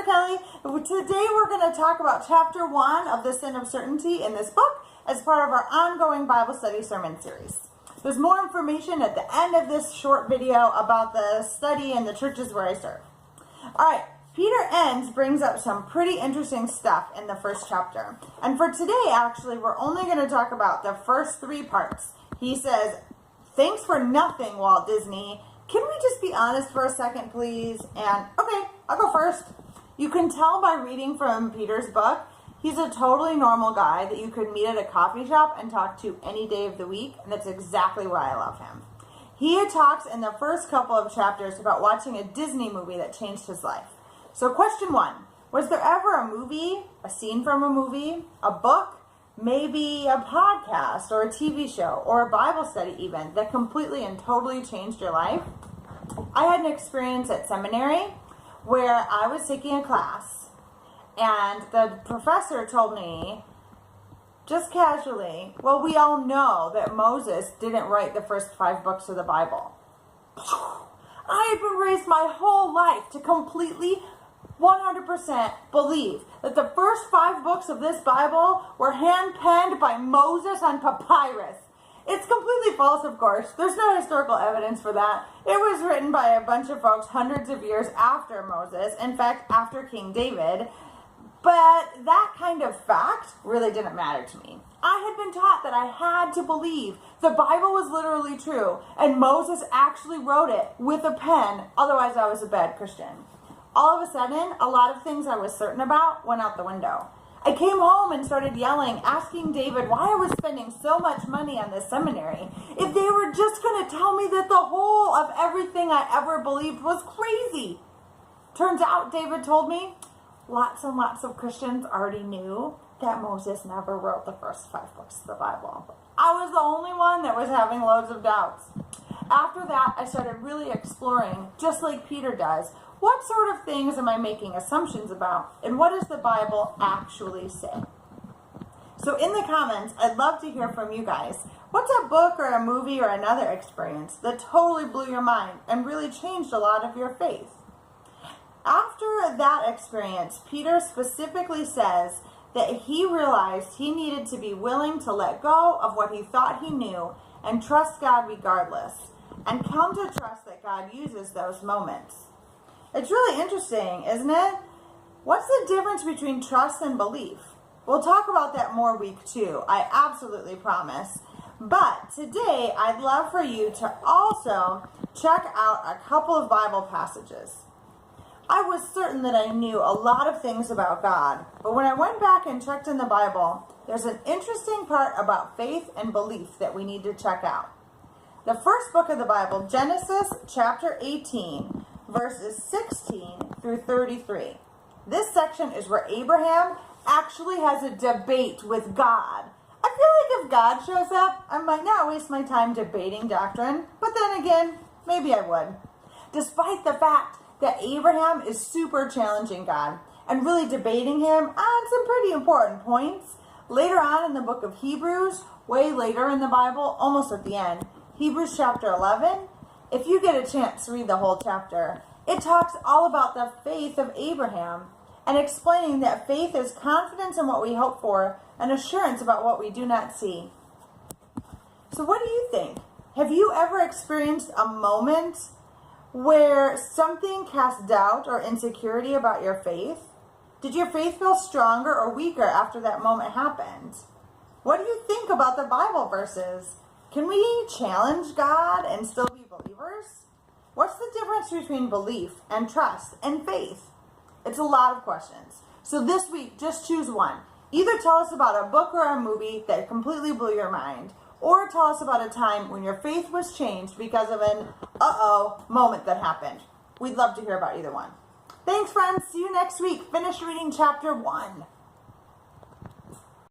Kelly. Today we're going to talk about chapter 1 of the Sin of Certainty in this book as part of our ongoing Bible study sermon series. There's more information at the end of this short video about the study and the churches where I serve. All right, Peter brings up some pretty interesting stuff in the first chapter. And for today, actually, we're only going to talk about the first 3 parts. He says, thanks for nothing, Walt Disney. Can we just be honest for a second, please? And, okay, I'll go first. You can tell by reading from Peter's book, he's a totally normal guy that you could meet at a coffee shop and talk to any day of the week, and that's exactly why I love him. He talks in the first couple of chapters about watching a Disney movie that changed his life. So question 1, was there ever a movie, a scene from a movie, a book, maybe a podcast or a TV show or a Bible study even that completely and totally changed your life? I had an experience at seminary where I was taking a class and the professor told me just casually, well, we all know that Moses didn't write the first 5 books of the Bible. I had been raised my whole life to completely 100% believe that the first 5 books of this Bible were hand-penned by Moses on papyrus. It's completely false, of course. There's no historical evidence for that. It was written by a bunch of folks hundreds of years after Moses, in fact, after King David. But that kind of fact really didn't matter to me. I had been taught that I had to believe the Bible was literally true, and Moses actually wrote it with a pen, otherwise I was a bad Christian. All of a sudden, a lot of things I was certain about went out the window. I came home and started yelling, asking David why I was spending so much money on this seminary if they were just going to tell me that the whole of everything I ever believed was crazy. Turns out, David told me, lots and lots of Christians already knew that Moses never wrote the first 5 books of the Bible. I was the only one that was having loads of doubts. After that, I started really exploring, just like Peter does, what sort of things am I making assumptions about, and what does the Bible actually say? So in the comments, I'd love to hear from you guys. What's a book or a movie or another experience that totally blew your mind and really changed a lot of your faith? After that experience, Peter specifically says that he realized he needed to be willing to let go of what he thought he knew and trust God regardless, and come to trust that God uses those moments. It's really interesting, isn't it? What's the difference between trust and belief? We'll talk about that more week 2, I absolutely promise. But today, I'd love for you to also check out a couple of Bible passages. I was certain that I knew a lot of things about God, but when I went back and checked in the Bible, there's an interesting part about faith and belief that we need to check out. The first book of the Bible, Genesis chapter 18, verses 16 through 33. This section is where Abraham actually has a debate with God. I feel like if God shows up, I might not waste my time debating doctrine, but then again, maybe I would. Despite the fact that Abraham is super challenging God and really debating him on some pretty important points, later on in the book of Hebrews, way later in the Bible, almost at the end, Hebrews chapter 11, if you get a chance to read the whole chapter, it talks all about the faith of Abraham and explaining that faith is confidence in what we hope for and assurance about what we do not see. So what do you think? Have you ever experienced a moment where something cast doubt or insecurity about your faith? Did your faith feel stronger or weaker after that moment happened? What do you think about the Bible verses? Can we challenge God and still be believers? What's the difference between belief and trust and faith? It's a lot of questions. So this week, just choose one. Either tell us about a book or a movie that completely blew your mind, or tell us about a time when your faith was changed because of an uh-oh moment that happened. We'd love to hear about either one. Thanks, friends. See you next week. Finish reading chapter 1.